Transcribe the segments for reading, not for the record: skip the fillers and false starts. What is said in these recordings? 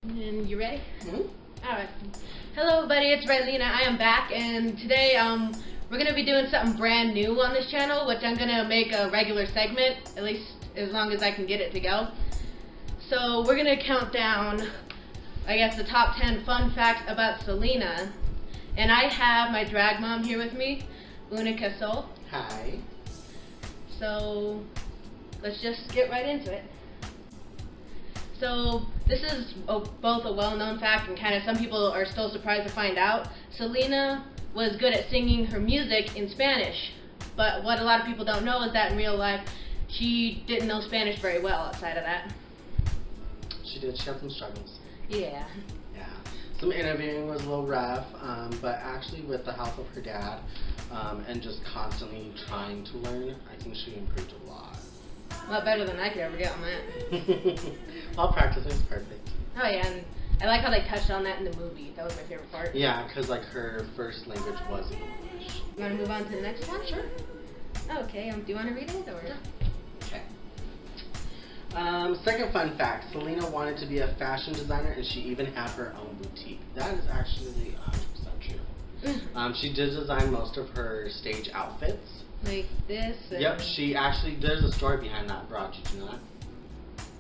And you ready? Mm-hmm. Alright. Hello everybody, it's Relena. I am back, and today we're going to be doing something brand new on this channel, which I'm going to make a regular segment, at least as long as I can get it to go. So we're going to count down, I guess, the top 10 fun facts about Selena. And I have my drag mom here with me, Unika Sol. Hi. So let's just get right into it. So this is both a well-known fact and kind of some people are still surprised to find out. Selena was good at singing her music in Spanish, but what a lot of people don't know is that in real life she didn't know Spanish very well outside of that. She did. She had some struggles. Yeah. Yeah. Some interviewing was a little rough, but actually with the help of her dad and just constantly trying to learn, I think she improved a lot. A lot better than I could ever get on that. All practice is perfect. Oh yeah, and I like how they touched on that in the movie. That was my favorite part. Yeah, because like her first language was English. You want to move on to the next one? Sure. Okay, do you want to read it? Or? Okay. Second fun fact, Selena wanted to be a fashion designer and she even had her own boutique. That is actually 100% true. She did design most of her stage outfits. Like this? Yep, there's a story behind that bra, did you know that?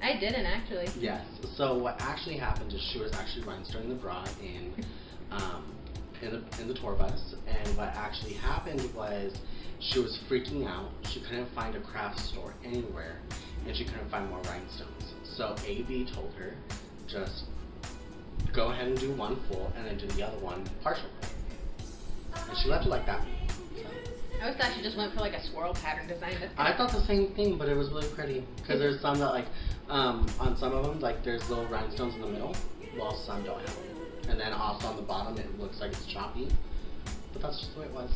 I didn't actually. Yes, so what actually happened is she was actually rhinestoning the bra in the tour bus, and what actually happened was she was freaking out. She couldn't find a craft store anywhere, and she couldn't find more rhinestones. So AB told her, just go ahead and do one full, and then do the other one partial. And she left it like that. I always thought she just went for like a swirl pattern design. I thought the same thing, but it was really pretty. Because there's some that like, on some of them, like there's little rhinestones in the middle, while some don't have them. And then also on the bottom, it looks like it's choppy. But that's just the way it was.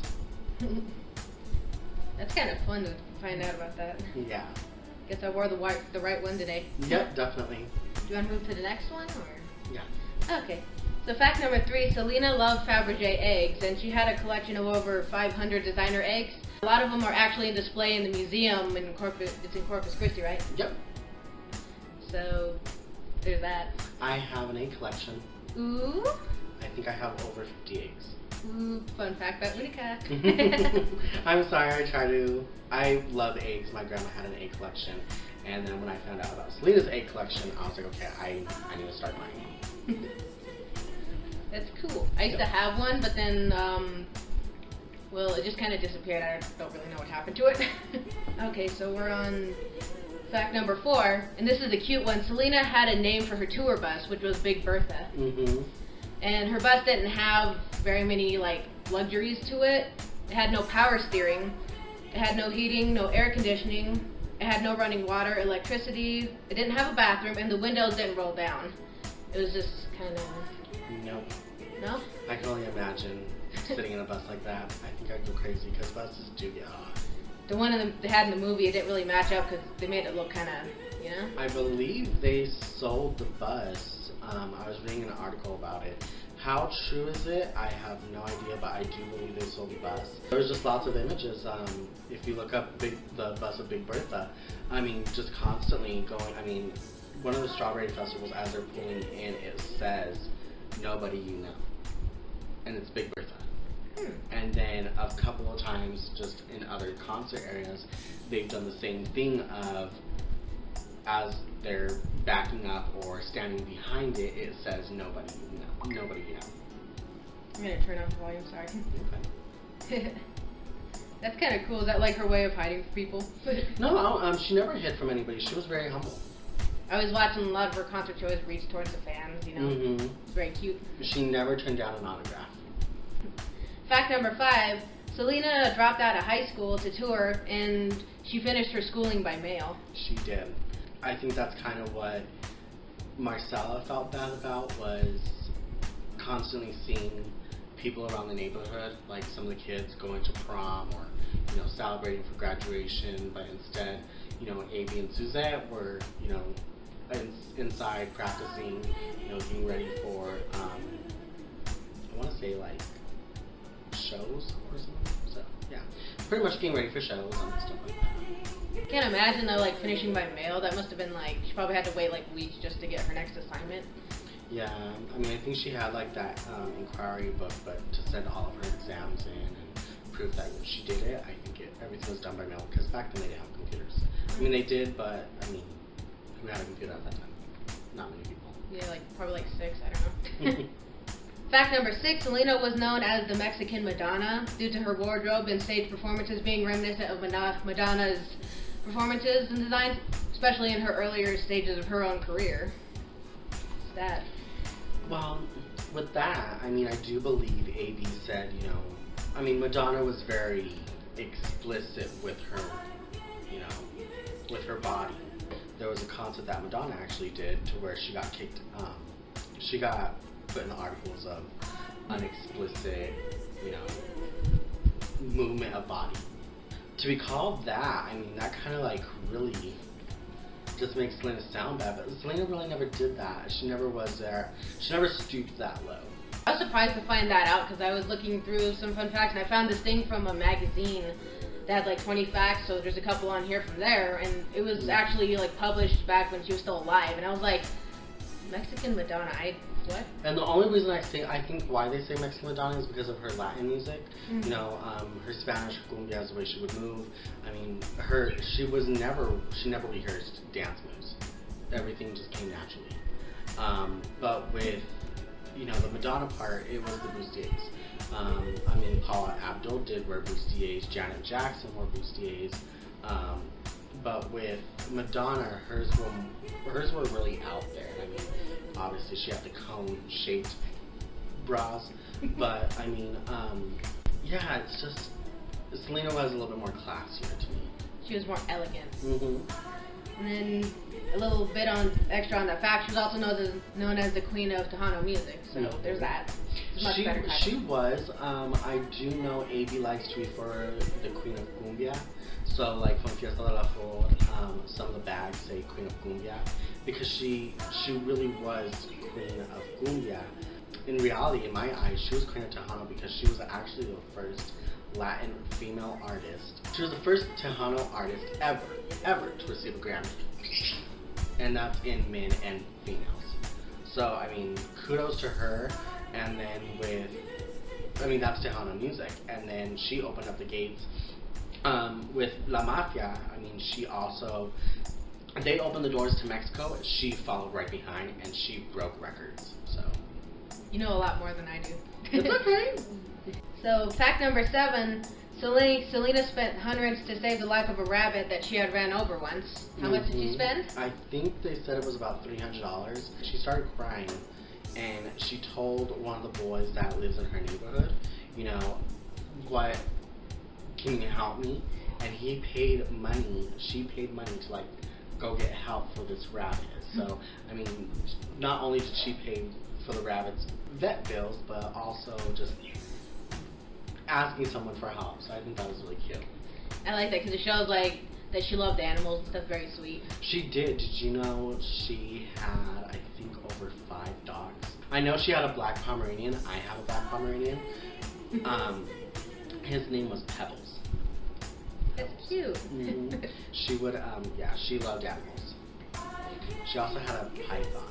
That's kind of fun to find out about that. Yeah. Guess I wore the right one today. Yep, definitely. Do you want to move to the next one, or? Yeah. Okay. So fact number 3, Selena loved Fabergé eggs, and she had a collection of over 500 designer eggs. A lot of them are actually in display in the museum in Corpus Christi, right? Yep. So there's that. I have an egg collection. Ooh. I think I have over 50 eggs. Ooh, fun fact about Unika. I'm sorry, I love eggs. My grandma had an egg collection. And then when I found out about Selena's egg collection, I was like, okay, I need to start mine. That's cool. I used to have one, but then, well, it just kind of disappeared. I don't really know what happened to it. Okay, so we're on fact number 4, and this is a cute one. Selena had a name for her tour bus, which was Big Bertha. Mm-hmm. And her bus didn't have very many, like, luxuries to it. It had no power steering. It had no heating, no air conditioning. It had no running water, electricity. It didn't have a bathroom, and the windows didn't roll down. It was just kind of... Nope. No? I can only imagine sitting in a bus like that. I think I'd go crazy because buses do get hot. The one they had in the movie, it didn't really match up because they made it look kind of, you know? I believe they sold the bus. I was reading an article about it. How true is it? I have no idea, but I do believe they sold the bus. There was just lots of images. If you look up the bus of Big Bertha, I mean, just constantly going. I mean, one of the strawberry festivals, as they're pulling in, it says, "Nobody you know," and it's Big Bertha. And then a couple of times, just in other concert areas, they've done the same thing of, as they're backing up or standing behind it, it says "Nobody you know," "Nobody you know." I'm gonna turn off the volume. Sorry. Okay. That's kind of cool. Is that like her way of hiding from people? No, she never hid from anybody. She was very humble. I was watching a lot of her concerts. She always reached towards the fans, you know. Mm-hmm. It's very cute. She never turned down an autograph. Fact number 5, Selena dropped out of high school to tour, and she finished her schooling by mail. She did. I think that's kind of what Marcella felt bad about, was constantly seeing people around the neighborhood, like some of the kids going to prom or, you know, celebrating for graduation, but instead, you know, AB and Suzette were, you know, inside practicing, you know, getting ready for, I want to say like shows or something. So yeah, pretty much getting ready for shows and stuff like that. Can't imagine though, like finishing by mail. That must have been like, she probably had to wait like weeks just to get her next assignment. Yeah, I mean, I think she had like that inquiry book, but to send all of her exams in and prove that she did it, I think everything was done by mail, because back then they didn't have computers. I mean, they did, but I mean, who had a computer at that time? Not many people. Yeah, like probably like 6, I don't know. Fact number 6, Selena was known as the Mexican Madonna due to her wardrobe and stage performances being reminiscent of Madonna's performances and designs, especially in her earlier stages of her own career. What's that? Well, with that, I mean, I do believe A.B. said, you know, I mean, Madonna was very explicit with her, you know, with her body. There was a concert that Madonna actually did to where she got kicked, she got put in the articles of unexplicit, you know, movement of body. To be called that, I mean, that kind of like really just makes Selena sound bad, but Selena really never did that. She never was there. She never stooped that low. I was surprised to find that out because I was looking through some fun facts and I found this thing from a magazine that had like 20 facts, so there's a couple on here from there, and it was actually like published back when she was still alive, and I was like, Mexican Madonna, what? And the only reason I think why they say Mexican Madonna is because of her Latin music. Mm-hmm. You know, her Spanish cumbia is the way she would move. I mean, she never rehearsed dance moves. Everything just came naturally. But with, you know, the Madonna part, it was the bustiers. I mean, Paula Abdul did wear bustiers. Janet Jackson wore bustiers. But with Madonna, hers were really out there. I mean, obviously she had the cone-shaped bras, but I mean, yeah, it's just Selena was a little bit more classier to me. She was more elegant. Mm-hmm. And then a little bit extra on that fact, she was also known as the Queen of Tejano music. So mm-hmm. there's that. Much better title. She was. I do know A.B. likes to refer the Queen of Cumbia. So like from Fiesta de la Flor, some of the bags say Queen of Cumbia because she really was Queen of Cumbia. In reality, in my eyes, she was Queen of Tejano because she was actually the first Latin female artist. She was the first Tejano artist ever to receive a Grammy. And that's in men and females. So, I mean, kudos to her. And then that's Tejano music. And then she opened up the gates with La Mafia. I mean, they opened the doors to Mexico. She followed right behind, and she broke records. So, you know a lot more than I do. It's okay. So, fact number 7, Selena spent hundreds to save the life of a rabbit that she had ran over once. How much did she spend? I think they said it was about $300. She started crying, and she told one of the boys that lives in her neighborhood, you know, what, can you help me? And she paid money to like go get help for this rabbit. So, I mean, not only did she pay for the rabbit's vet bills, but also just asking someone for help. So I think that was really cute. I like that because it shows like that she loved animals and stuff. Very sweet. She did. Did you know she had, I think, over 5 dogs? I know she had a black Pomeranian. I have a black Pomeranian. His name was Pebbles. That's cute. Mm-hmm. She would, she loved animals. She also had a python,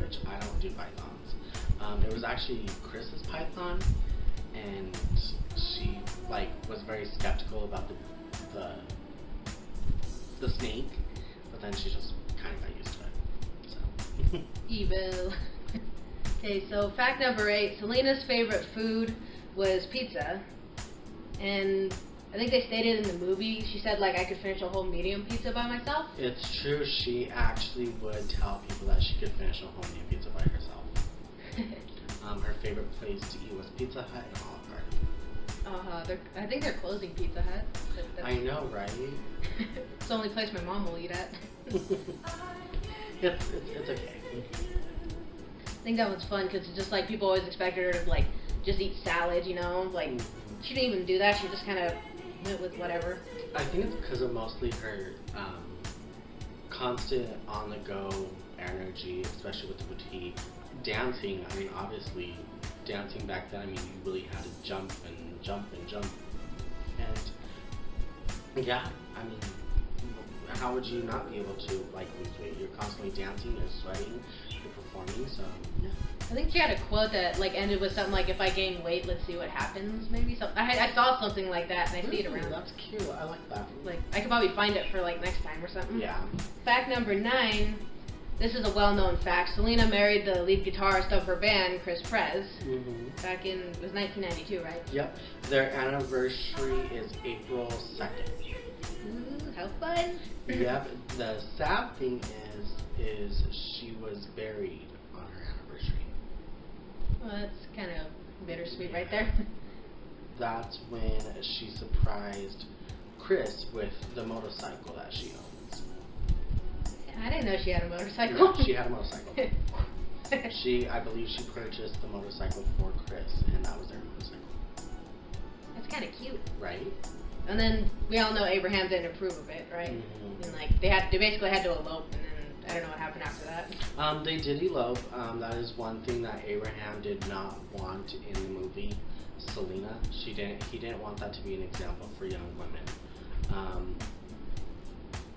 which I don't do pythons. It was actually Chris's python, and she was very skeptical about the snake, but then she just kind of got used to it. So. Evil. Okay, so fact number 8, Selena's favorite food was pizza, and I think they stated in the movie, she said I could finish a whole medium pizza by myself. It's true, she actually would tell people that she could finish a whole medium pizza by herself. Her favorite place to eat was Pizza Hut and Olive Garden. I think they're closing Pizza Hut. I know, right? It's the only place my mom will eat at. It's okay. I think that was fun because it's just people always expected her to just eat salad, you know? She didn't even do that. She just kind of went with whatever. I think it's because of mostly her constant on-the-go energy, especially with the boutique. Dancing, I mean, obviously, dancing back then, I mean, you really had to jump and jump and jump. And, yeah, I mean, how would you not be able to, lose weight? You're constantly dancing, you're sweating, after performing. So yeah. I think she had a quote that like ended with something like, "If I gain weight, let's see what happens." Maybe something. I saw something like that, and I see it around. That's cute. I like that. Like I could probably find it for like next time or something. Yeah. Fact number 9. This is a well-known fact. Selena married the lead guitarist of her band, Chris Perez, back in, it was 1992, right? Yep. Their anniversary is April 2nd. Ooh, how fun. Yep. The sad thing is she was buried on her anniversary. Well, that's kind of bittersweet right there. That's when she surprised Kris with the motorcycle that she owns. I didn't know she had a motorcycle. Yeah, she had a motorcycle. I believe she purchased the motorcycle for Kris, and that was their motorcycle. That's kind of cute. Right? And then we all know Abraham didn't approve of it, right? And like they basically had to elope, and then I don't know what happened after that. They did elope. That is one thing that Abraham did not want in the movie. Selena, he didn't want that to be an example for young women.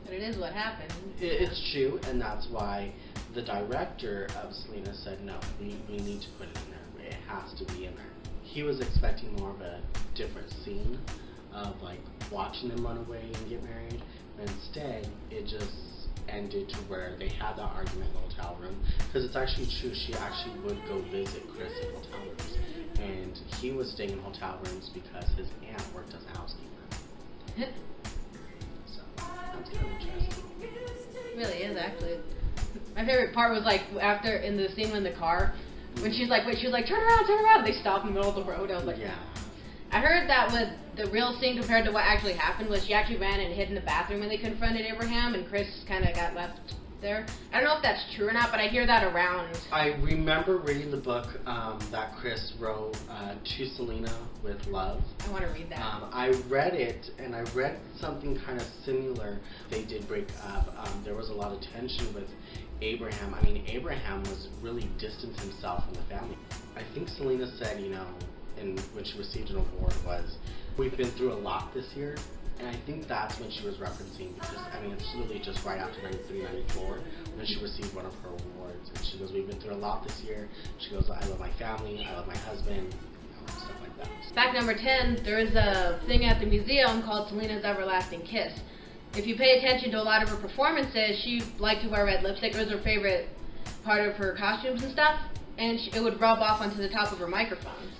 But it is what happened. It's true, and that's why the director of Selena said, no, we need to put it in there. It has to be in there. He was expecting more of a different scene of like watching them run away and get married. But instead, it just ended to where they had that argument in the hotel room. Because it's actually true, she actually would go visit Kris in hotel rooms. And he was staying in hotel rooms because his aunt worked as a housekeeper. That's kind of interesting. It really is, actually. My favorite part was like after in the scene in the car when she's like, turn around. They stop in the middle of the road. I was like, yeah. I heard that was the real scene compared to what actually happened was she actually ran and hid in the bathroom when they confronted Abraham, and Kris kind of got left there. I don't know if that's true or not, but I hear that around. I remember reading the book that Kris wrote to Selena with love. I want to read that. I read it, and I read something kind of similar. They did break up. There was a lot of tension with Abraham. I mean, Abraham was really distanced himself from the family. I think Selena said, and when she received an award was, we've been through a lot this year. And I think that's when she was referencing, because, it's literally just right after 93, 94, when she received one of her awards. And she goes, we've been through a lot this year. She goes, I love my family, I love my husband, stuff like that. Fact number 10, there is a thing at the museum called Selena's Everlasting Kiss. If you pay attention to a lot of her performances, she liked to wear red lipstick. It was her favorite part of her costumes and stuff. And it would rub off onto the top of her microphones.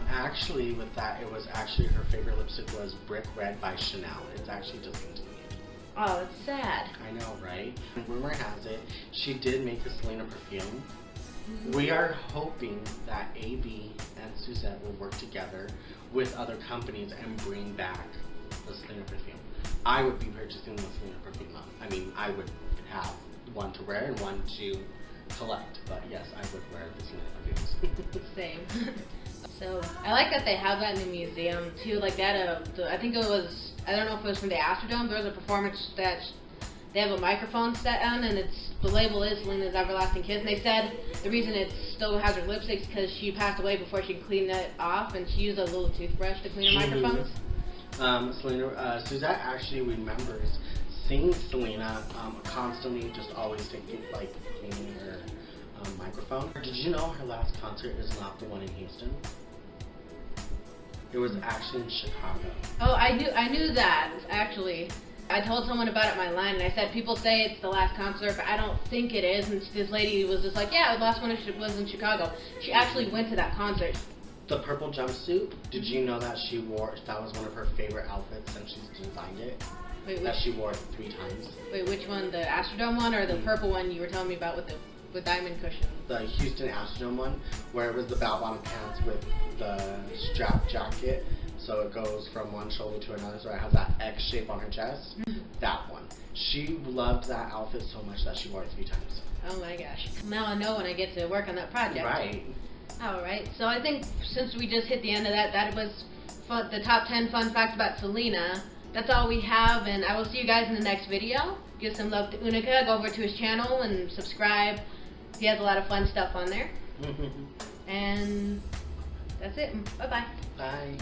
Actually, with that, it was actually her favorite lipstick was Brick Red by Chanel. It's actually discontinued. Oh, that's sad. I know, right? Rumor has it, she did make a Selena perfume. We are hoping that AB and Suzette will work together with other companies and bring back the Selena perfume. I would be purchasing the Selena perfume. I would have one to wear and one to collect. But yes, I would wear the Selena perfumes. Same. So I like that they have that in the museum too. Like that, I think it was, I don't know if it was from the Astrodome. There was a performance that they have a microphone set on, and the label is Selena's Everlasting Kiss. And they said the reason it still has her lipstick is because she passed away before she cleaned it off, and she used a little toothbrush to clean her microphones. Suzette actually remembers seeing Selena constantly, just always taking cleaning her microphone. Did you know her last concert is not the one in Houston? It was actually in Chicago. Oh, I knew that, actually. I told someone about it in my line, and I said, people say it's the last concert, but I don't think it is. And this lady was just like, yeah, the last one was in Chicago. She actually went to that concert. The purple jumpsuit, did you know that that was one of her favorite outfits since she's designed it? Wait, that she wore it 3 times. Wait, which one? The Astrodome one or the purple one you were telling me about with the diamond cushion? The Houston Astrodome one, where it was the bell-bottom pants with the strap jacket, so it goes from one shoulder to another, so it has that X shape on her chest. That one. She loved that outfit so much that she wore it 3 times. Oh my gosh. Now I know when I get to work on that project. Right. Alright, so I think since we just hit the end of that was fun, the top 10 fun facts about Selena. That's all we have, and I will see you guys in the next video. Give some love to Unika, go over to his channel and subscribe. He has a lot of fun stuff on there. And that's it. Bye-bye. Bye.